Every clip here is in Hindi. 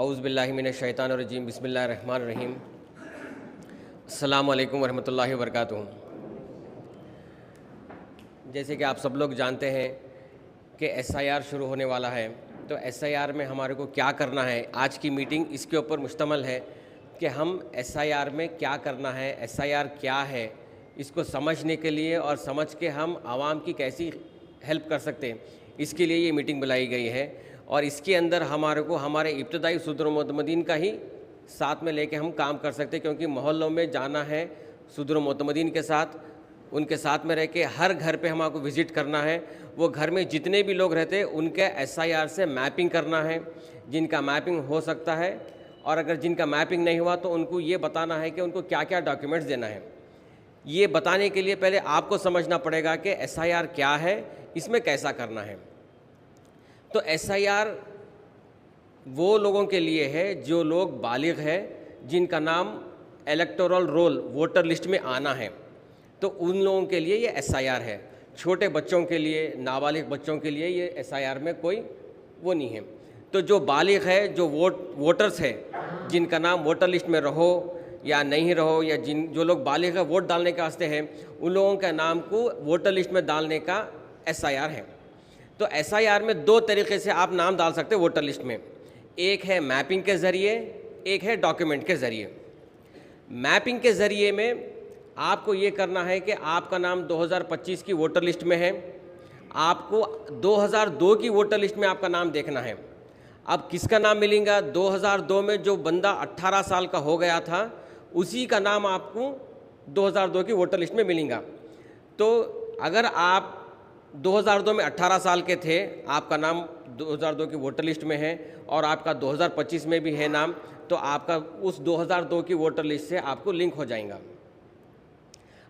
औज़ुबिल्लाहि मिनश्शैतानिर्रजीम बिस्मिल्लाहिर्रहमानिर्रहीम अस्सलामु अलैकुम वरहमतुल्लाहि वबरकातुहू। जैसे कि आप सब लोग जानते हैं कि एसआईआर शुरू होने वाला है, तो एसआईआर में हमारे को क्या करना है, आज की मीटिंग इसके ऊपर मुश्तमल है कि हम एसआईआर में क्या करना है, एसआईआर क्या है, इसको समझने के लिए और समझ के हम आवाम की कैसी हेल्प कर सकते हैं, इसके लिए ये मीटिंग बुलाई गई है। और इसके अंदर हमारे को हमारे इब्तदाई सुदूर मोतमदीन का ही साथ में लेके हम काम कर सकते हैं, क्योंकि मोहल्लों में जाना है सुदूर मोतमदीन के साथ, उनके साथ में रह के हर घर पे हमको विज़िट करना है। वो घर में जितने भी लोग रहते हैं उनके एसआईआर से मैपिंग करना है, जिनका मैपिंग हो सकता है, और अगर जिनका मैपिंग नहीं हुआ तो उनको ये बताना है कि उनको क्या क्या डॉक्यूमेंट्स देना है। ये बताने के लिए पहले आपको समझना पड़ेगा कि एसआईआर क्या है, इसमें कैसा करना है। तो एसआईआर वो लोगों के लिए है जो लोग बालिग है, जिनका नाम इलेक्टोरल रोल वोटर लिस्ट में आना है, तो उन लोगों के लिए ये एसआईआर है। छोटे बच्चों के लिए, नाबालिग बच्चों के लिए ये एसआईआर में कोई वो नहीं है। तो जो बालिग है, जो वोटर्स है, जिनका नाम वोटर लिस्ट में रहो या नहीं रहो, या जो लोग बालिग है वोट डालने के वास्ते हैं, उन लोगों का नाम को वोटर लिस्ट में डालने का एसआईआर है। तो एसआईआर में दो तरीके से आप नाम डाल सकते हैं वोटर लिस्ट में, एक है मैपिंग के ज़रिए, एक है डॉक्यूमेंट के ज़रिए। मैपिंग के ज़रिए में आपको ये करना है कि आपका नाम 2025 की वोटर लिस्ट में है, आपको 2002 की वोटर लिस्ट में आपका नाम देखना है। अब किसका नाम मिलेगा? 2002 में जो बंदा 18 साल का हो गया था उसी का नाम आपको 2002 की वोटर लिस्ट में मिलेगा। तो अगर आप 2002 में 18 साल के थे, आपका नाम 2002 की वोटर लिस्ट में है और आपका 2025 में भी है नाम, तो आपका उस 2002 की वोटर लिस्ट से आपको लिंक हो जाएगा।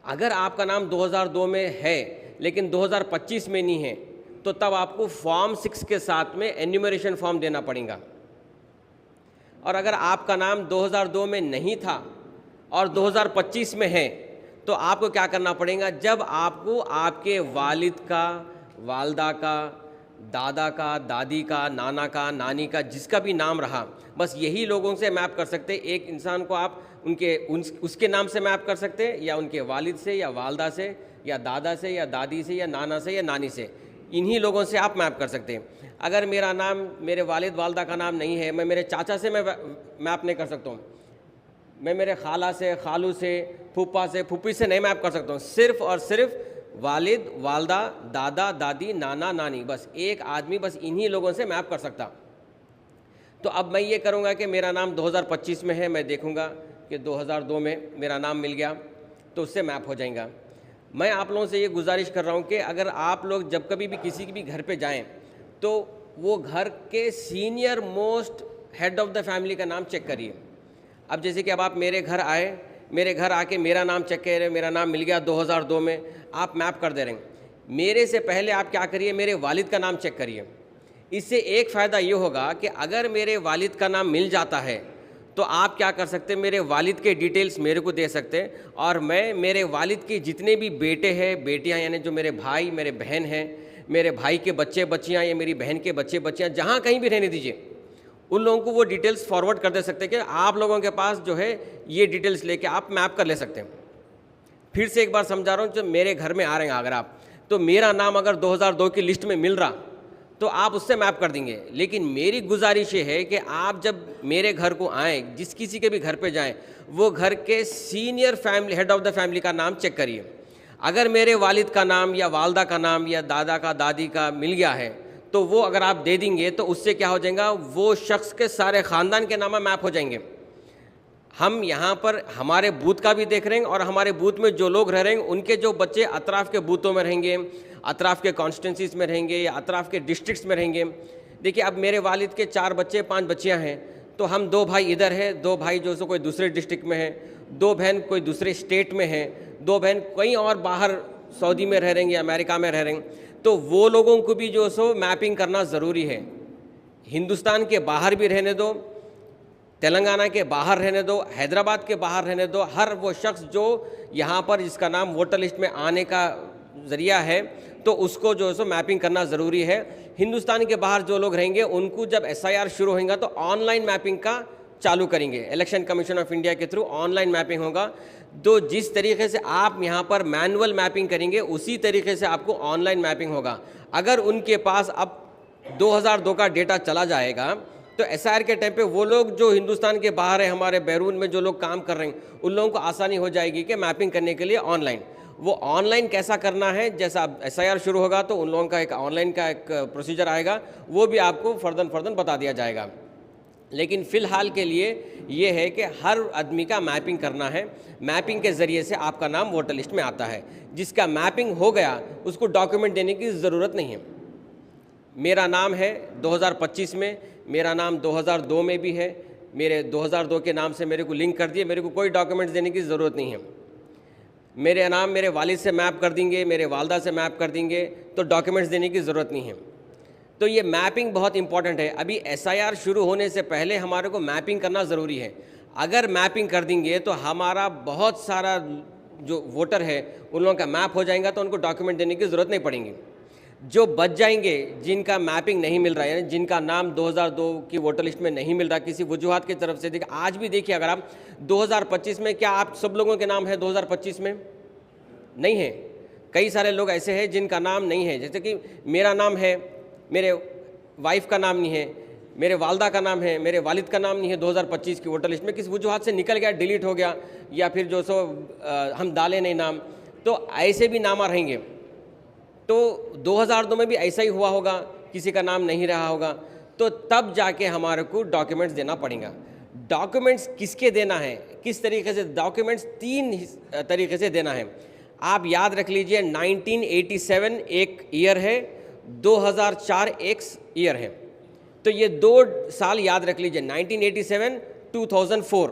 अगर आपका नाम 2002 में है लेकिन 2025 में नहीं है, तो तब आपको फॉर्म 6 के साथ में एन्यूमरेशन फॉर्म देना पड़ेगा। और अगर आपका नाम 2002 में नहीं था और 2025 में है, तो आपको क्या करना पड़ेगा? जब आपको आपके वालिद का, वालदा का, दादा का, दादी का, नाना का, नानी का, जिसका भी नाम रहा, बस यही लोगों से मैप कर सकते हैं। एक इंसान को आप उसके नाम से मैप कर सकते हैं, या उनके वालिद से, या वालदा से, या दादा से, या दादी से, या नाना से, या नानी से, इन्हीं लोगों से आप मैप कर सकते हैं। अगर मेरा नाम, मेरे वालिद वालदा का नाम नहीं है, मैं मेरे चाचा से मैं मैप नहीं कर सकता हूँ, मैं मेरे खाला से, खालू से, फूफा से, फूफी से नहीं मैप कर सकता हूँ। सिर्फ़ और सिर्फ वालिद, वालदा, दादा, दादी, नाना, नानी, बस एक आदमी बस इन्हीं लोगों से मैप कर सकता। तो अब मैं ये करूँगा कि मेरा नाम 2025 में है, मैं देखूँगा कि 2002 में मेरा नाम मिल गया, तो उससे मैप हो जाएगा। मैं आप लोगों से ये गुजारिश कर रहा हूँ कि अगर आप लोग जब कभी भी किसी के भी घर पे जाएं, तो वो घर के senior most head of the family का नाम चेक करिए। अब जैसे कि अब आप मेरे घर आए, मेरे घर आके मेरा नाम चेक कर रहे हैं, मेरा नाम मिल गया 2002 में, आप मैप कर दे रहे हैं। मेरे से पहले आप क्या करिए, मेरे वालिद का नाम चेक करिए। इससे एक फ़ायदा ये होगा कि अगर मेरे वालिद का नाम मिल जाता है तो आप क्या कर सकते हैं, मेरे वालिद के डिटेल्स मेरे को दे सकते हैं, और मैं मेरे वालिद के जितने भी बेटे हैं, बेटियां, यानी जो मेरे भाई, मेरे बहन हैं, मेरे भाई के बच्चे बच्चियां या मेरी बहन के बच्चे बच्चियां, जहाँ कहीं भी रहने दीजिए, उन लोगों को वो डिटेल्स फॉरवर्ड कर दे सकते हैं कि आप लोगों के पास जो है ये डिटेल्स लेके आप मैप कर ले सकते हैं। फिर से एक बार समझा रहा हूँ, जो मेरे घर में आ रहे हैं अगर आप, तो मेरा नाम अगर 2002 की लिस्ट में मिल रहा तो आप उससे मैप कर देंगे। लेकिन मेरी गुजारिश ये है कि आप जब मेरे घर को आएँ, जिस किसी के भी घर पे जाएं, वो घर के senior family, head of the family का नाम चेक करिए। अगर मेरे वालिद का नाम या वालदा का नाम या दादा का, दादी का मिल गया है, तो वो अगर आप दे देंगे तो उससे क्या हो जाएगा, वो शख्स के सारे ख़ानदान के नाम मैप हो जाएंगे। हम यहाँ पर हमारे बूथ का भी देख रहे हैं, और हमारे बूथ में जो लोग रह रहे हैं उनके जो बच्चे अतराफ़ के बूथों में रहेंगे, अतराफ़ के कॉन्स्टिट्यूंसीज़ में रहेंगे, या अतराफ़ के डिस्ट्रिक्ट्स में रहेंगे। देखिए, अब मेरे वालिद के 4 बच्चे, 5 बच्चियाँ हैं, तो हम 2 भाई इधर हैं, 2 भाई जो सो कोई दूसरे डिस्ट्रिक्ट में है, 2 बहन कोई दूसरे स्टेट में है, 2 बहन कहीं और बाहर सऊदी में रह रहे हैं या अमेरिका में रह रहे हैं। तो वो लोगों को भी जो सो मैपिंग करना ज़रूरी है। हिंदुस्तान के बाहर भी रहने दो, तेलंगाना के बाहर रहने दो, हैदराबाद के बाहर रहने दो, हर वो शख्स जो यहाँ पर जिसका नाम वोटर लिस्ट में आने का ज़रिया है, तो उसको जो है सो मैपिंग करना ज़रूरी है। हिंदुस्तान के बाहर जो लोग रहेंगे उनको जब एसआईआर शुरू होगा तो ऑनलाइन मैपिंग का चालू करेंगे। इलेक्शन कमीशन ऑफ इंडिया के थ्रू ऑनलाइन मैपिंग होगा। तो जिस तरीके से आप यहाँ पर मैनुअल मैपिंग करेंगे उसी तरीके से आपको ऑनलाइन मैपिंग होगा। अगर उनके पास अब 2002 का डेटा चला जाएगा तो एसआईआर के टाइम पे वो लोग जो हिंदुस्तान के बाहर है, हमारे बैरून में जो लोग काम कर रहे हैं, उन लोगों को आसानी हो जाएगी कि मैपिंग करने के लिए ऑनलाइन। वो ऑनलाइन कैसा करना है, जैसा अब एसआईआर शुरू होगा तो उन लोगों का एक ऑनलाइन का एक प्रोसीजर आएगा, वो भी आपको फर्दर बता दिया जाएगा। लेकिन फ़िलहाल के लिए ये है कि हर आदमी का मैपिंग करना है। मैपिंग के ज़रिए से आपका नाम वोटर लिस्ट में आता है। जिसका मैपिंग हो गया उसको डॉक्यूमेंट देने की ज़रूरत नहीं है। मेरा नाम है 2025 में, मेरा नाम 2002 में भी है, मेरे 2002 के नाम से मेरे को लिंक कर दिए, मेरे को कोई डॉक्यूमेंट्स देने की ज़रूरत नहीं है। मेरे नाम मेरे वालिद से मैप कर देंगे, मेरे वालदा से मैप कर देंगे, तो डॉक्यूमेंट्स देने की ज़रूरत नहीं है। तो ये मैपिंग बहुत इंपॉर्टेंट है। अभी एसआईआर शुरू होने से पहले हमारे को मैपिंग करना ज़रूरी है। अगर मैपिंग कर देंगे तो हमारा बहुत सारा जो वोटर है उन लोगों का मैप हो जाएगा, तो उनको डॉक्यूमेंट देने की ज़रूरत नहीं पड़ेगी। जो बच जाएंगे, जिनका मैपिंग नहीं मिल रहा है, यानी जिनका नाम 2002 की वोटर लिस्ट में नहीं मिल रहा किसी वजूहत की तरफ से, देखिए आज भी देखिए, अगर आप 2025 में, क्या आप सब लोगों के नाम है 2025 में? नहीं है। कई सारे लोग ऐसे हैं जिनका नाम नहीं है। जैसे कि मेरा नाम है, मेरे वाइफ का नाम नहीं है, मेरे वालदा का नाम है, मेरे वालिद का नाम नहीं है 2025 की वोटर लिस्ट में, किस वजूहत से निकल गया, डिलीट हो गया, या फिर जो सो हम डाले नहीं नाम, तो ऐसे भी नाम रहेंगे। तो 2002 में भी ऐसा ही हुआ होगा, किसी का नाम नहीं रहा होगा, तो तब जाके हमारे को डॉक्यूमेंट्स देना पड़ेगा। डॉक्यूमेंट्स किसके देना है, किस तरीके से? डॉक्यूमेंट्स 3 तरीके से देना है। आप याद रख लीजिए, 1987 एक ईयर है, 2004 एक ईयर है। तो ये 2 साल याद रख लीजिए, 1987 2004।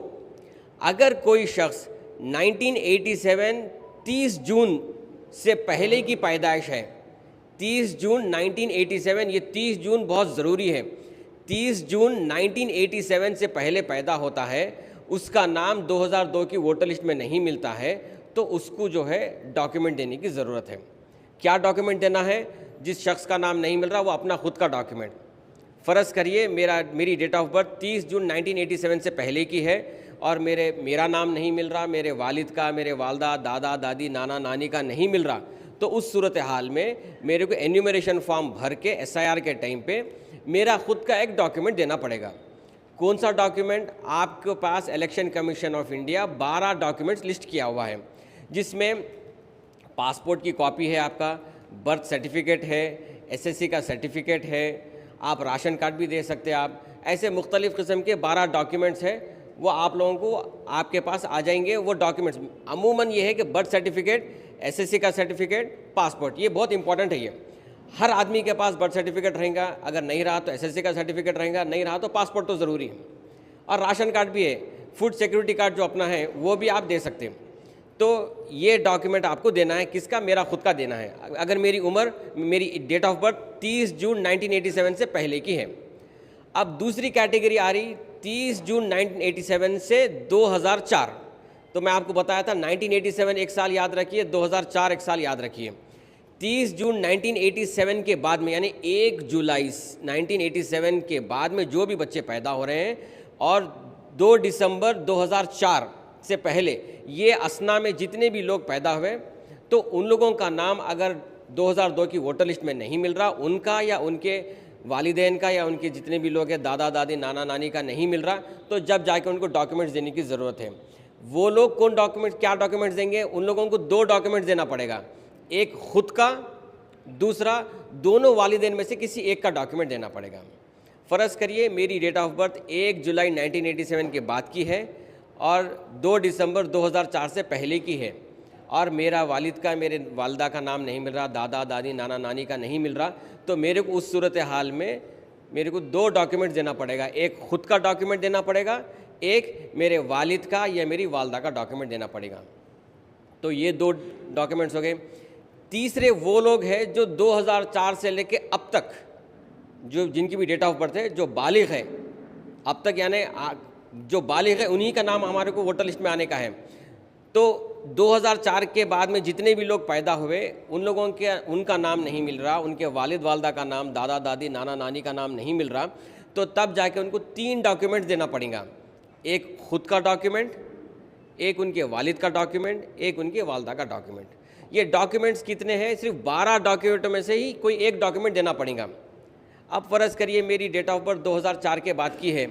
अगर कोई शख्स 1987 30 जून से पहले की पैदाइश है, 30 जून 1987, ये 30 जून बहुत ज़रूरी है। 30 जून 1987 से पहले पैदा होता है, उसका नाम 2002 की वोटर लिस्ट में नहीं मिलता है, तो उसको जो है डॉक्यूमेंट देने की ज़रूरत है। क्या डॉक्यूमेंट देना है? जिस शख्स का नाम नहीं मिल रहा वो अपना खुद का डॉक्यूमेंट। फ़र्ज़ करिए मेरी डेट ऑफ बर्थ 30 जून 1987 से पहले की है और मेरा नाम नहीं मिल रहा, मेरे वालिद का, मेरे वालदा, दादा दादी, नाना नानी का नहीं मिल रहा, तो उस सूरत हाल में मेरे को एन्यूमरेशन फॉर्म भर के एसआईआर के टाइम पे मेरा खुद का एक डॉक्यूमेंट देना पड़ेगा। कौन सा डॉक्यूमेंट? आपके पास election commission of India 12 documents list किया हुआ है, जिसमें पासपोर्ट की कॉपी है, आपका बर्थ सर्टिफिकेट है, एसएससी का सर्टिफिकेट है, आप राशन कार्ड भी दे सकते हैं। आप ऐसे मुख्तलिफ़ किस्म के 12 डॉक्यूमेंट्स हैं, वो आप लोगों को आपके पास आ जाएंगे। वो डॉक्यूमेंट्स अमूमन ये है कि बर्थ सर्टिफिकेट, एसएससी का सर्टिफिकेट, पासपोर्ट, ये बहुत इंपॉर्टेंट है। ये हर आदमी के पास बर्थ सर्टिफिकेट रहेगा, अगर नहीं रहा तो एसएससी का सर्टिफिकेट रहेगा, नहीं रहा तो पासपोर्ट तो ज़रूरी है, और राशन कार्ड भी है। फूड सिक्योरिटी कार्ड जो अपना है वो भी आप दे सकते हैं। तो ये डॉक्यूमेंट आपको देना है। किसका? मेरा खुद का देना है। अगर मेरी उम्र, मेरी डेट ऑफ बर्थ 30 जून 1987 से पहले की है। अब दूसरी कैटेगरी आ रही 30 जून 1987 से 2004। तो मैं आपको बताया था 1987 एक साल याद रखिए, 2004 एक साल याद रखिए। 30 जून 1987 के बाद में, यानी 1 जुलाई 1987 के बाद में जो भी बच्चे पैदा हो रहे हैं, और 2 दिसंबर 2004 से पहले ये असना में जितने भी लोग पैदा हुए, तो उन लोगों का नाम अगर 2002 की वोटर लिस्ट में नहीं मिल रहा, उनका या उनके वालिदैन का या उनके जितने भी लोग हैं, दादा दादी, नाना नानी का नहीं मिल रहा, तो जब जाके उनको डॉक्यूमेंट्स देने की ज़रूरत है। वो लोग कौन डॉक्यूमेंट, क्या डॉक्यूमेंट्स देंगे? उन लोगों को 2 डॉक्यूमेंट्स देना पड़ेगा, एक खुद का, दूसरा दोनों वालिदैन में से किसी एक का डॉक्यूमेंट देना पड़ेगा। फ़र्ज़ करिए मेरी डेट ऑफ बर्थ 1 जुलाई 1987 के बाद की है और 2 दिसंबर 2004 से पहले की है, और मेरा वालिद का, मेरे वालदा का नाम नहीं मिल रहा, दादा दादी, नाना नानी का नहीं मिल रहा, तो मेरे को उस सूरत हाल में मेरे को 2 डॉक्यूमेंट देना पड़ेगा। एक खुद का डॉक्यूमेंट देना पड़ेगा, एक मेरे वालिद का या मेरी वालदा का डॉक्यूमेंट देना पड़ेगा। तो ये 2 डॉक्यूमेंट्स हो गए। तीसरे वो लोग हैं जो 2004 से लेके अब तक, जो जिनकी भी डेट ऑफ बर्थ है, जो बालिग है अब तक, यानी जो बालिग है उन्हीं का नाम हमारे को वोटर लिस्ट में आने का है। तो 2004 के बाद में जितने भी लोग पैदा हुए उन लोगों के उनका नाम नहीं मिल रहा, उनके वालिद वालदा का नाम, दादा दादी, नाना नानी का नाम नहीं मिल रहा, तो तब जाके उनको 3 डॉक्यूमेंट देना पड़ेगा। एक खुद का डॉक्यूमेंट, एक उनके वालिद का डॉक्यूमेंट, एक उनके वालदा का डॉक्यूमेंट। ये डॉक्यूमेंट्स कितने हैं? सिर्फ 12 डॉक्यूमेंटों में से ही कोई एक डॉक्यूमेंट देना पड़ेगा। अब फ़र्ज़ करिए मेरी डेट ऑफ बर्थ 2004 के बाद की है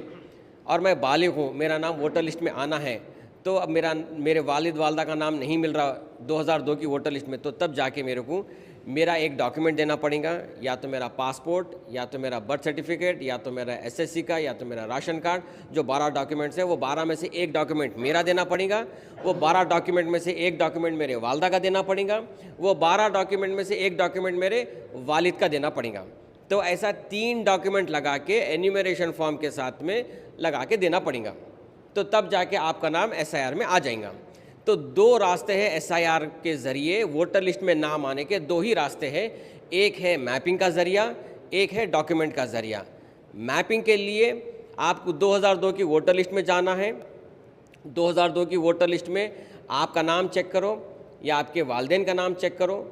और मैं बालिग हूँ, मेरा नाम वोटर लिस्ट में आना है, तो अब मेरे वालिद वालदा का नाम नहीं मिल रहा 2002 की वोटर लिस्ट में, तो तब जाके मेरे को मेरा एक डॉक्यूमेंट देना पड़ेगा, या तो मेरा पासपोर्ट, या तो मेरा बर्थ सर्टिफिकेट, या तो मेरा एसएससी का, या तो मेरा राशन कार्ड। जो 12 डॉक्यूमेंट्स है वो 12 में से एक डॉक्यूमेंट मेरा देना पड़ेगा, वो 12 डॉक्यूमेंट में से एक डॉक्यूमेंट मेरे वालदा का देना पड़ेगा, वो 12 डॉक्यूमेंट में से एक डॉक्यूमेंट मेरे वालिद का देना पड़ेगा। तो ऐसा 3 डॉक्यूमेंट लगा के एन्यूमरेशन फॉर्म के साथ में लगा के देना पड़ेगा, तो तब जाके आपका नाम एसआईआर में आ जाएगा। तो 2 रास्ते हैं एसआईआर के ज़रिए वोटर लिस्ट में नाम आने के, 2 ही रास्ते हैं। एक है मैपिंग का ज़रिया, एक है डॉक्यूमेंट का ज़रिया। मैपिंग के लिए आपको 2002 की वोटर लिस्ट में जाना है। 2002 की वोटर लिस्ट में आपका नाम चेक करो या आपके वालिदैन का नाम चेक करो,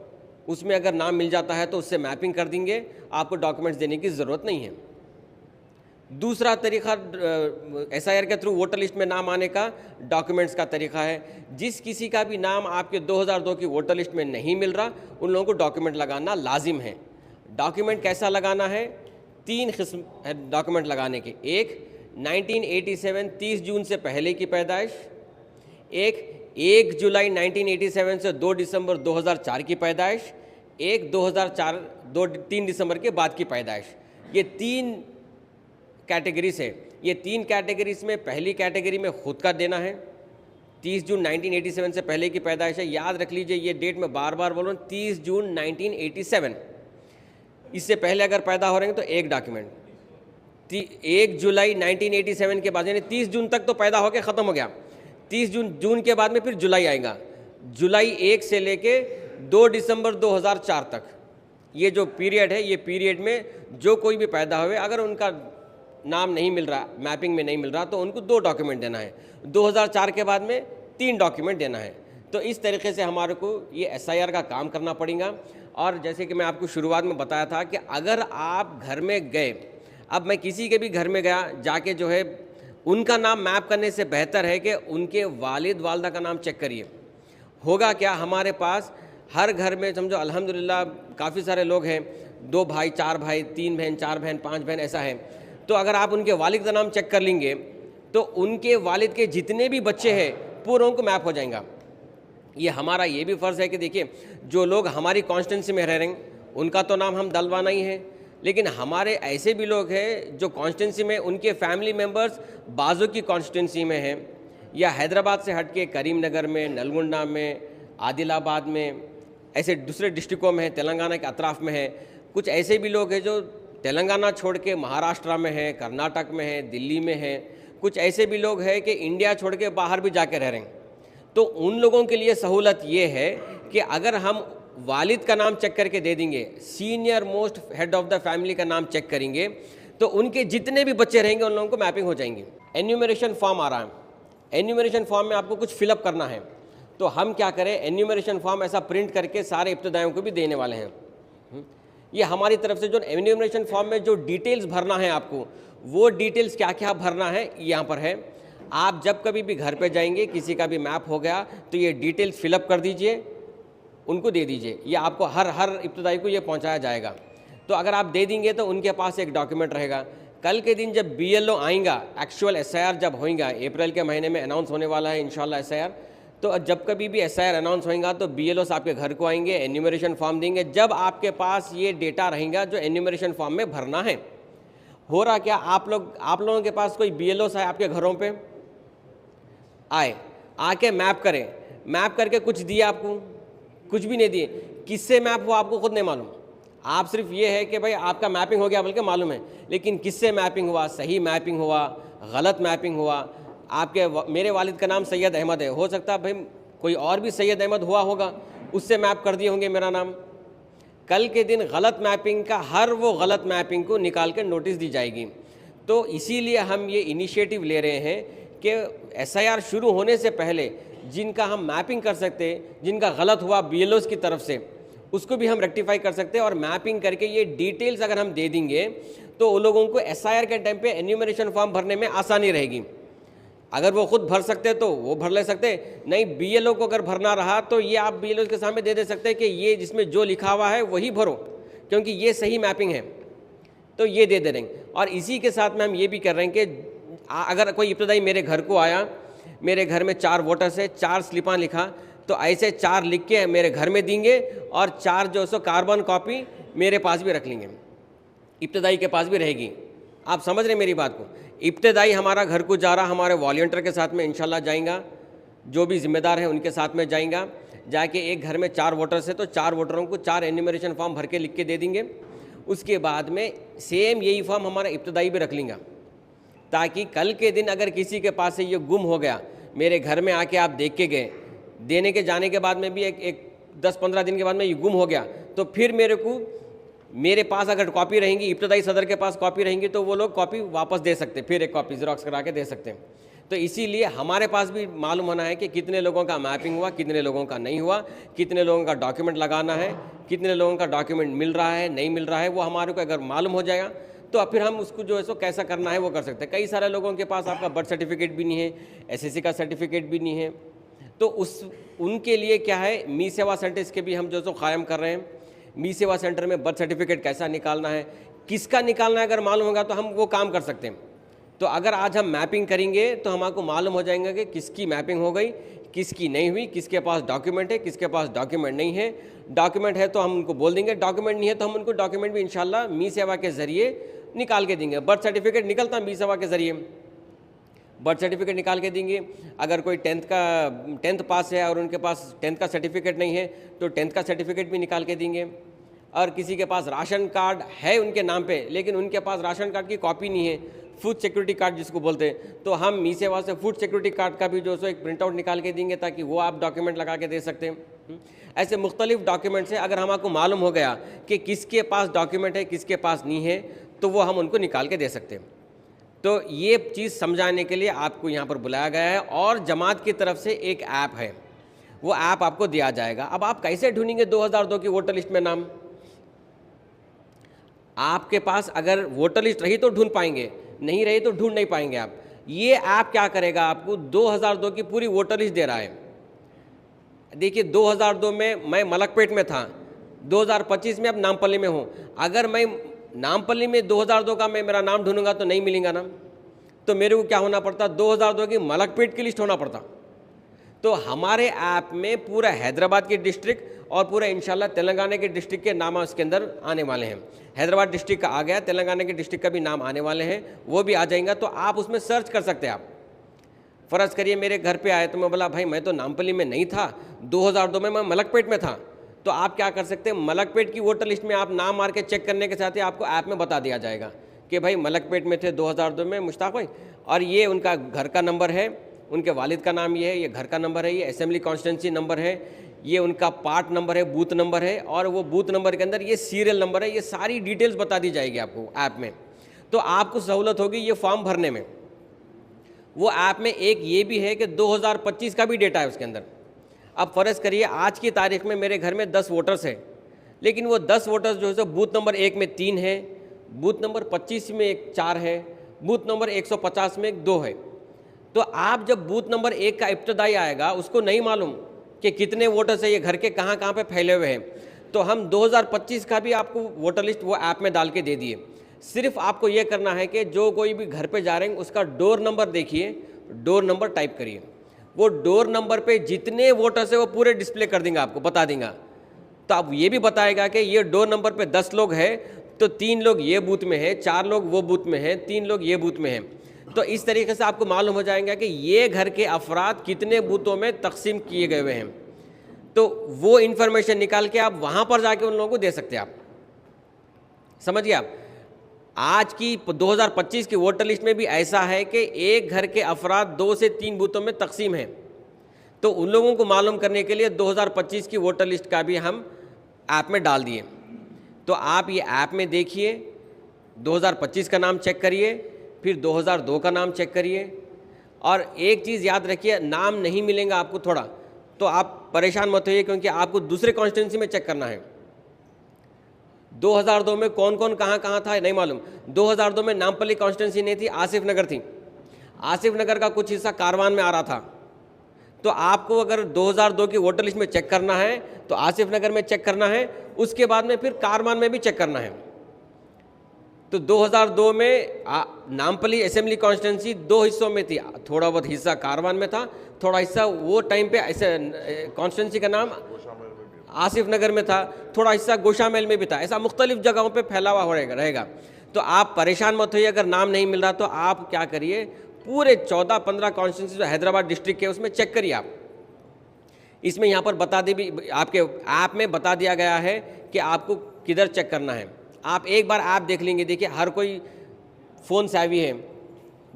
उसमें अगर नाम मिल जाता है तो उससे मैपिंग कर देंगे, आपको डॉक्यूमेंट्स देने की ज़रूरत नहीं है। दूसरा तरीका एसआईआर के थ्रू वोटर लिस्ट में नाम आने का डॉक्यूमेंट्स का तरीका है। जिस किसी का भी नाम आपके 2002 की वोटर लिस्ट में नहीं मिल रहा, उन लोगों को डॉक्यूमेंट लगाना लाजिम है। डॉक्यूमेंट कैसा लगाना है? 3 किस्म है डॉक्यूमेंट लगाने के। एक 1987 30 जून से पहले की पैदाइश, एक 1 जुलाई 1987 से 2 दिसंबर 2004 की पैदाइश, एक 3 दिसंबर के बाद की पैदाइश। ये 3 कैटेगरीज है। ये 3 कैटेगरीज में पहली कैटेगरी में खुद का देना है। 30 जून 1987 से पहले की पैदाइश है, याद रख लीजिए ये डेट मैं बार बार बोल रहा हूँ, 30 जून 1987। इससे पहले अगर पैदा हो रहे हैं तो एक डॉक्यूमेंट। 1 जुलाई 1987 के बाद, यानी 30 जून तक तो पैदा होकर ख़त्म हो गया। 30 जून के बाद में फिर जुलाई आएगा। जुलाई 1 से लेके 2 दिसंबर 2004 तक ये जो पीरियड है, ये पीरियड में जो कोई भी पैदा हुए अगर उनका नाम नहीं मिल रहा, मैपिंग में नहीं मिल रहा, तो उनको 2 डॉक्यूमेंट देना है। 2004 के बाद में 3 डॉक्यूमेंट देना है। तो इस तरीके से हमारे को ये एसआईआर का काम करना पड़ेगा। और जैसे कि मैं आपको शुरुआत में बताया था कि अगर आप घर में गए, अब मैं किसी के भी घर में गया, जाके जो है उनका नाम मैप करने से बेहतर है कि उनके वालिद वालदा का नाम चेक करिए। होगा क्या, हमारे पास हर घर में समझो अल्हम्दुलिल्लाह काफ़ी सारे लोग हैं, 2 भाई, 4 भाई, 3 बहन, 4 बहन, 5 बहन, ऐसा है। तो अगर आप उनके वालिद का नाम चेक कर लेंगे तो उनके वालिद के जितने भी बच्चे हैं पूरों को मैप हो जाएगा। ये हमारा ये भी फ़र्ज़ है कि देखिए जो लोग हमारी कॉन्स्टिट्यूंसी में रह रहे हैं उनका तो नाम हम डलवाना ही है, लेकिन हमारे ऐसे भी लोग हैं जो कॉन्स्टिट्यूंसी में उनके फैमिली मेम्बर्स बाजू की कॉन्स्टिट्यूंसी में हैं, या हैदराबाद से हट के करीमनगर में, नलगुंडा में, आदिलाबाद में, ऐसे दूसरे डिस्ट्रिक्टों में है, तेलंगाना के अतराफ़ में है। कुछ ऐसे भी लोग हैं जो तेलंगाना छोड़ के महाराष्ट्र में है, कर्नाटक में है, दिल्ली में है। कुछ ऐसे भी लोग हैं कि इंडिया छोड़ के बाहर भी जाके रह रहे हैं। तो उन लोगों के लिए सहूलत ये है कि अगर हम वालिद का नाम चेक करके दे देंगे, senior most head of the family का नाम चेक करेंगे, तो उनके जितने भी बच्चे रहेंगे उन लोगों को मैपिंग हो जाएंगे। एन्यूमरेशन फॉर्म आ रहा है, एन्यूमरेशन फॉर्म में आपको कुछ फिलअप करना है। तो हम क्या करें, एन्यूमरेशन फॉर्म ऐसा प्रिंट करके सारे इब्तदाइयों को भी देने वाले हैं। ये हमारी तरफ से जो एन्यूमरेशन फॉर्म में जो डिटेल्स भरना है आपको, वो डिटेल्स क्या क्या भरना है यहाँ पर है। आप जब कभी भी घर पे जाएंगे, किसी का भी मैप हो गया तो ये डिटेल्स फिलअप कर दीजिए, उनको दे दीजिए। ये आपको हर इब्तदाई को ये पहुँचाया जाएगा। तो अगर आप दे देंगे तो उनके पास एक डॉक्यूमेंट रहेगा। कल के दिन जब BLO आएगा, एक्चुअल एसआईआर जब होएगा, अप्रैल के महीने में अनाउंस होने वाला है इंशाल्लाह एसआईआर, तो जब कभी भी एसआईआर अनाउंस होएगा तो BLOs आपके घर को आएंगे, एन्यूमरेशन फॉर्म देंगे। जब आपके पास ये डेटा रहेगा जो एन्यूमरेशन फॉर्म में भरना है। हो रहा क्या, आप लोगों के पास कोई BLOs आए आपके घरों पे, आए आके मैप करें, मैप करके कुछ दिए आपको, कुछ भी नहीं दिए, किससे मैप हुआ आपको खुद नहीं मालूम। आप सिर्फ ये है कि भाई आपका मैपिंग हो गया बल्कि मालूम है, लेकिन किससे मैपिंग हुआ, सही मैपिंग हुआ, गलत मैपिंग हुआ। मेरे वालिद का नाम सैयद अहमद है, हो सकता है भाई कोई और भी सैयद अहमद हुआ होगा, उससे मैप कर दिए होंगे मेरा नाम। कल के दिन गलत मैपिंग का हर वो गलत मैपिंग को निकाल कर नोटिस दी जाएगी। तो इसीलिए हम ये इनिशिएटिव ले रहे हैं कि एसआईआर शुरू होने से पहले जिनका हम मैपिंग कर सकते हैं, जिनका गलत हुआ BLOs की तरफ से, उसको भी हम रेक्टिफाई कर सकते हैं। और मैपिंग करके ये डिटेल्स अगर हम दे देंगे तो उन लोगों को SIR के टाइम पे एन्यूमरेशन फॉर्म भरने में आसानी रहेगी। अगर वो खुद भर सकते तो वो भर ले सकते, नहीं BLO को अगर भरना रहा तो ये आप BLO के सामने दे सकते हैं कि ये जिसमें जो लिखा हुआ है वही भरो, क्योंकि ये सही मैपिंग है, तो ये दे देंगे। और इसी के साथ में हम ये भी कर रहे हैं कि अगर कोई इब्तदाई मेरे घर को आया, मेरे घर में 4 वोटर से 4 स्लिपां लिखा, तो ऐसे 4 लिख के मेरे घर में देंगे और 4 जो सो कार्बन कॉपी मेरे पास भी रख लेंगे, इब्तदाई के पास भी रहेगी। आप समझ रहे मेरी बात को? इब्तदाई हमारा घर को जा रहा, हमारे वॉलंटियर के साथ में इंशाल्लाह जाएगा, जो भी जिम्मेदार है उनके साथ में जाएगा, जाके एक घर में 4 वोटर से तो 4 वोटरों को 4 एन्यूमरेशन फॉर्म भर के लिख के दे देंगे। उसके बाद में सेम यही फॉर्म हमारा इब्तदाई भी रख लेंगे, ताकि कल के दिन अगर किसी के पास से ये गुम हो गया, मेरे घर में आके आप देख के गए, देने के जाने के बाद में भी एक 10-15 दिन के बाद में ये गुम हो गया, तो फिर मेरे पास अगर कॉपी रहेंगी, इब्तदाई सदर के पास कॉपी रहेंगी, तो वो लोग कॉपी वापस दे सकते, फिर एक कॉपी ज़ेरॉक्स करा के दे सकते हैं। तो इसीलिए हमारे पास भी मालूम होना है कि कितने लोगों का मैपिंग हुआ, कितने लोगों का नहीं हुआ, कितने लोगों का डॉक्यूमेंट लगाना है, कितने लोगों का डॉक्यूमेंट मिल रहा है, नहीं मिल रहा है। वो हमारे को अगर मालूम हो जाएगा तो फिर हम उसको जो है सो कैसा करना है वो कर सकते हैं। कई सारे लोगों के पास आपका बर्थ सर्टिफिकेट भी नहीं है, SSC का सर्टिफिकेट भी नहीं है, तो उनके लिए क्या है, मी सेवा सेंटर इसके भी हम जो सो कायम कर रहे हैं। मी सेवा सेंटर में बर्थ सर्टिफिकेट कैसा निकालना है, किसका निकालना है, अगर मालूम होगा तो हम वो काम कर सकते हैं। तो अगर आज हम मैपिंग करेंगे तो हमको मालूम हो जाएगा कि किसकी मैपिंग हो गई, किसकी नहीं हुई, किसके पास डॉक्यूमेंट है, किसके पास डॉक्यूमेंट नहीं है। डॉक्यूमेंट है तो हम उनको बोल देंगे, डॉक्यूमेंट नहीं है तो हम उनको डॉक्यूमेंट भी इंशाल्लाह मी सेवा के ज़रिए निकाल के देंगे। बर्थ सर्टिफिकेट निकलता है मी सेवा के ज़रिए, बर्थ सर्टिफिकेट निकाल के देंगे। अगर कोई 10th पास है और उनके पास 10th का सर्टिफिकेट नहीं है तो 10th का सर्टिफिकेट भी निकाल के देंगे। और किसी के पास राशन कार्ड है उनके नाम पे, लेकिन उनके पास राशन कार्ड की कॉपी नहीं है, फूड सिक्योरिटी कार्ड जिसको बोलते हैं, तो हम मी सेवा से फूड सिक्योरिटी कार्ड का भी जो सो एक प्रिंट आउट निकाल के देंगे, ताकि वो आप डॉक्यूमेंट लगा के दे सकते हैं। ऐसे मुख्तलिफ डॉक्यूमेंट से अगर हमको मालूम हो गया कि किसके पास डॉक्यूमेंट है, किसके पास नहीं है, तो वो हम उनको निकाल के दे सकते हैं। तो ये चीज़ समझाने के लिए आपको यहाँ पर बुलाया गया है। और जमात की तरफ से एक ऐप है, वो ऐप आपको दिया जाएगा। अब आप कैसे ढूंढेंगे 2002 की वोटर लिस्ट में नाम? आपके पास अगर वोटर लिस्ट रही तो ढूंढ पाएंगे, नहीं रही तो ढूंढ नहीं पाएंगे आप। ये ऐप क्या करेगा, आपको 2002 की पूरी वोटर लिस्ट दे रहा है। देखिए 2002 में मैं मलकपेट में था, 2025 में अब नामपल्ली में हूँ। अगर मैं नामपल्ली में 2002 का मैं मेरा नाम ढूंढूंगा तो नहीं मिलेगा नाम, तो मेरे को क्या होना पड़ता, 2002 की मलकपेट की लिस्ट होना पड़ता। तो हमारे ऐप में पूरा हैदराबाद की डिस्ट्रिक्ट और पूरा इंशाल्लाह तेलंगाना के डिस्ट्रिक्ट के नाम इसके अंदर आने वाले हैं। हैदराबाद डिस्ट्रिक्ट का आ गया, तेलंगाना के डिस्ट्रिक्ट का भी नाम आने वाले हैं, वो भी आ जाएगा। तो आप उसमें सर्च कर सकते हैं। आप फ़र्ज़ करिए मेरे घर पे आए तो मैं बोला भाई मैं तो नामपल्ली में नहीं था, 2002 में मैं मलकपेट में था, तो आप क्या कर सकते हैं, मलकपेट की वोटर लिस्ट में आप नाम मार के चेक करने के साथ ही आपको ऐप में बता दिया जाएगा कि भाई मलकपेट में थे 2002 में मुश्ताक भाई, और ये उनका घर का नंबर है, उनके वालिद का नाम ये है, ये घर का नंबर है, ये असेंबली कॉन्स्टिट्यूंसी नंबर है, ये उनका पार्ट नंबर है, बूथ नंबर है, और वो बूथ नंबर के अंदर ये सीरियल नंबर है। ये सारी डिटेल्स बता दी जाएगी आपको ऐप में। तो आपको सहूलत होगी ये फॉर्म भरने में। वो ऐप में एक ये भी है कि 2025 का भी डेटा है उसके अंदर। अब फ़र्ज़ करिए आज की तारीख में मेरे घर में 10 वोटर्स है, लेकिन वो 10 वोटर्स जो है बूथ नंबर 1 में 3 है, बूथ नंबर 25 में 4 है, बूथ नंबर 150 में 2 है। तो आप जब बूथ नंबर 1 का इब्तदाई आएगा, उसको नहीं मालूम कि कितने वोटर्स है, ये घर के कहाँ कहाँ पे फैले हुए हैं, तो हम 2025 का भी आपको वोटर लिस्ट वो ऐप में डाल के दे दिए। सिर्फ आपको ये करना है कि जो कोई भी घर पे जा रहे हैं उसका डोर नंबर देखिए, डोर नंबर टाइप करिए, वो डोर नंबर पे जितने वोटर्स है वो पूरे डिस्प्ले कर देंगे, आपको बता देंगे। तो अब ये भी बताएगा कि ये डोर नंबर पे 10 लोग हैं तो 3 लोग ये बूथ में हैं, 4 लोग वो बूथ में हैं, 3 लोग ये बूथ में हैं। तो इस तरीके से आपको मालूम हो जाएगा कि ये घर के अफराद कितने बूथों में तकसीम किए गए हुए हैं। तो वो इन्फॉर्मेशन निकाल के आप वहाँ पर जाके उन लोगों को दे सकते हैं। आप समझिए, आप आज की 2025 की वोटर लिस्ट में भी ऐसा है कि एक घर के अफराद 2 से 3 बूथों में तकसीम है। तो उन लोगों को मालूम करने के लिए 2025 की वोटर लिस्ट का भी हम ऐप में डाल दिए। तो आप ये ऐप में देखिए, 2025 का नाम चेक करिए, फिर 2002 का नाम चेक करिए, और एक चीज़ याद रखिए, नाम नहीं मिलेगा आपको थोड़ा, तो आप परेशान मत होइए, क्योंकि आपको दूसरे कॉन्स्टिट्यूंसी में चेक करना है। 2002 में कौन कौन कहाँ कहाँ था नहीं मालूम। 2002 में नामपल्ली कॉन्स्टिट्यूंसी नहीं थी, आसिफ नगर थी। आसिफ नगर का कुछ हिस्सा कारवान में आ रहा था। तो आपको अगर 2002 की वोटर लिस्ट में चेक करना है तो आसिफ नगर में चेक करना है, उसके बाद में फिर कारवान में भी चेक करना है। तो 2002 में नामपल्ली असेंबली कॉन्स्टिट्यूंसी 2 हिस्सों में थी, थोड़ा बहुत हिस्सा कारवान में था, थोड़ा हिस्सा वो टाइम पे ऐसे कॉन्स्टिट्यूंसी का नाम आसिफ नगर में था, थोड़ा हिस्सा गोशामेल में भी था। ऐसा मुख्तलिफ जगहों पे फैला हुआ रहेगा। तो आप परेशान मत होइए अगर नाम नहीं मिल रहा, तो आप क्या करिए, पूरे 14-15 कॉन्स्टिट्यूंसी जो हैदराबाद डिस्ट्रिक्ट के उसमें चेक करिए आप। इसमें यहाँ पर बता दी भी, आपके ऐप में बता दिया गया है कि आपको किधर चेक करना है। आप एक बार ऐप देख लेंगे, देखिए हर कोई फ़ोन सेवी है,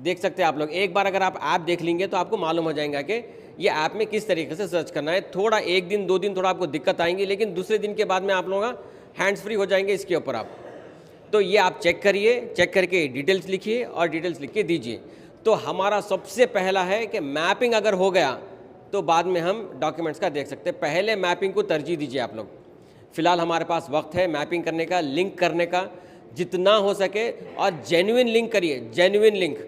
देख सकते हैं आप लोग। एक बार अगर आप ऐप देख लेंगे तो आपको मालूम हो जाएगा कि ये ऐप में किस तरीके से सर्च करना है। थोड़ा 1 दिन 2 दिन थोड़ा आपको दिक्कत आएंगी, लेकिन दूसरे दिन के बाद में आप लोग हैंड्स फ्री हो जाएंगे इसके ऊपर आप। तो ये आप चेक करिए, चेक करके डिटेल्स लिखिए और डिटेल्स लिख के दीजिए। तो हमारा सबसे पहला है कि मैपिंग अगर हो गया तो बाद में हम डॉक्यूमेंट्स का देख सकते हैं। पहले मैपिंग को तरजीह दीजिए आप लोग। फ़िलहाल हमारे पास वक्त है मैपिंग करने का, लिंक करने का, जितना हो सके, और जेन्युइन लिंक करिए। जेन्युइन लिंक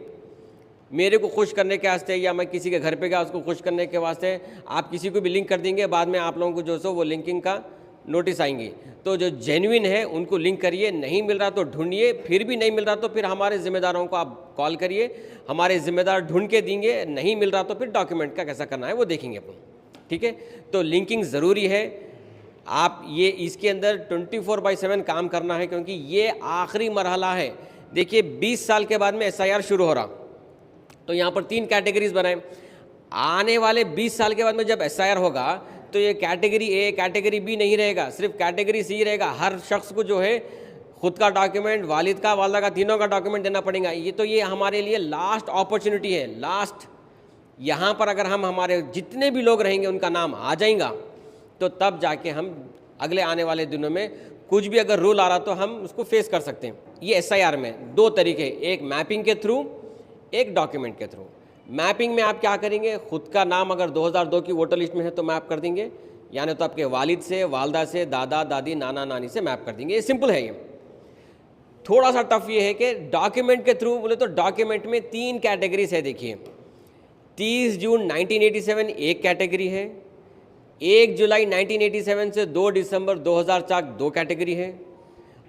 मेरे को खुश करने के वास्ते, या मैं किसी के घर पे गया उसको खुश करने के वास्ते आप किसी को भी लिंक कर देंगे, बाद में आप लोगों को जो सो वो लिंकिंग का नोटिस आएंगी। तो जो जेन्युइन है उनको लिंक करिए। नहीं मिल रहा तो ढूंढिए, फिर भी नहीं मिल रहा तो फिर हमारे ज़िम्मेदारों को आप कॉल करिए, हमारे ज़िम्मेदार ढूंढ के देंगे। नहीं मिल रहा तो फिर डॉक्यूमेंट का कैसा करना है वो देखेंगे अपन, ठीक है। तो लिंकिंग ज़रूरी है। आप ये इसके अंदर 24/7 काम करना है, क्योंकि ये आखिरी मरहला है। देखिए 20 साल के बाद में SIR शुरू हो रहा, तो यहाँ पर 3 कैटेगरीज बनाए। आने वाले 20 साल के बाद में जब SIR होगा तो ये कैटेगरी A कैटेगरी B नहीं रहेगा, सिर्फ कैटेगरी C रहेगा। हर शख्स को जो है खुद का डॉक्यूमेंट, वालिद का, वालदा का, तीनों का डॉक्यूमेंट देना पड़ेगा। ये हमारे लिए लास्ट अपॉर्चुनिटी है, लास्ट। यहाँ पर अगर हम हमारे जितने भी लोग रहेंगे उनका नाम आ जाएगा, तो तब जाके हम अगले आने वाले दिनों में कुछ भी अगर रूल आ रहा तो हम उसको फेस कर सकते हैं। ये SIR में 2 तरीके, एक मैपिंग के थ्रू, एक डॉक्यूमेंट के थ्रू। मैपिंग में आप क्या करेंगे, खुद का नाम अगर 2002 की वोटर लिस्ट में है तो मैप कर देंगे, यानी तो आपके वालिद से, वालदा से, दादा दादी, नाना नानी से मैप कर देंगे। ये सिंपल है। ये थोड़ा सा टफ ये है कि डॉक्यूमेंट के थ्रू बोले तो डॉक्यूमेंट में 3 कैटेगरीज है। देखिए 30 जून 1987 एक कैटेगरी है, 1 जुलाई 1987 से 2 दिसंबर 2004 2 कैटेगरी है,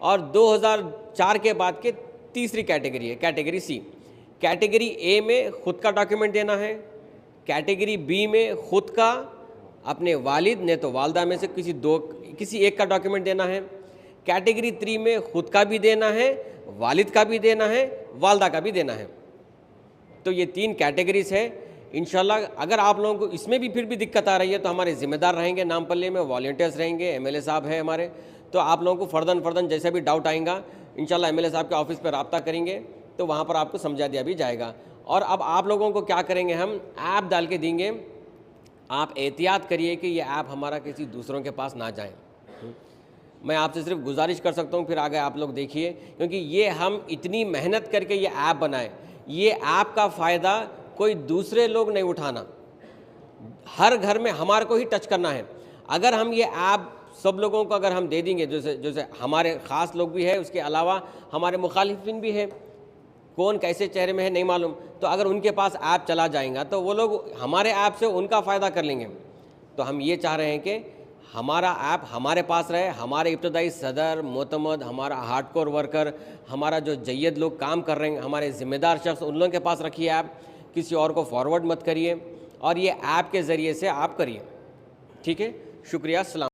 और 2004 के बाद के तीसरी कैटेगरी है, कैटेगरी C। कैटेगरी A में खुद का डॉक्यूमेंट देना है, कैटेगरी B में खुद का, अपने वालिद ने तो वालदा में से किसी एक का डॉक्यूमेंट देना है, कैटेगरी 3 में खुद का भी देना है, वालिद का भी देना है, वालदा का भी देना है। तो ये 3 कैटेगरीज है। इंशाल्लाह अगर आप लोगों को इसमें भी फिर भी दिक्कत आ रही है तो हमारे ज़िम्मेदार रहेंगे, नामपल्ली में वॉलंटियर्स रहेंगे, MLA साहब है हमारे, तो आप लोगों को फ़र्दन जैसा भी डाउट आएगा इंशाल्लाह MLA साहब के ऑफिस पर रब्ता करेंगे, तो वहाँ पर आपको समझा दिया भी जाएगा। और अब आप लोगों को क्या करेंगे, हम ऐप डाल के देंगे। आप एहतियात करिए कि ये ऐप हमारा किसी दूसरों के पास ना जाए। मैं आपसे सिर्फ गुजारिश कर सकता हूँ, फिर आगे आप लोग देखिए, क्योंकि ये हम इतनी मेहनत करके ये ऐप बनाए, ये ऐप का फ़ायदा कोई दूसरे लोग नहीं उठाना, हर घर में हमारे को ही टच करना है। अगर हम ये ऐप सब लोगों को अगर हम दे देंगे, जैसे हमारे ख़ास लोग भी है, उसके अलावा हमारे मुखालिफिन भी है, कौन कैसे चेहरे में है नहीं मालूम, तो अगर उनके पास ऐप चला जाएगा तो वो लोग हमारे ऐप से उनका फ़ायदा कर लेंगे। तो हम ये चाह रहे हैं कि हमारा ऐप हमारे पास रहे, हमारे इब्तदाई सदर, मोतमद, हमारा हार्डकोर वर्कर, हमारा जो जय्यद लोग काम कर रहे हैं, हमारे ज़िम्मेदार शख्स, उन लोगों के पास रखिए ऐप, किसी और को फॉरवर्ड मत करिए, और ये ऐप के ज़रिए से आप करिए, ठीक है। शुक्रिया। सलाम।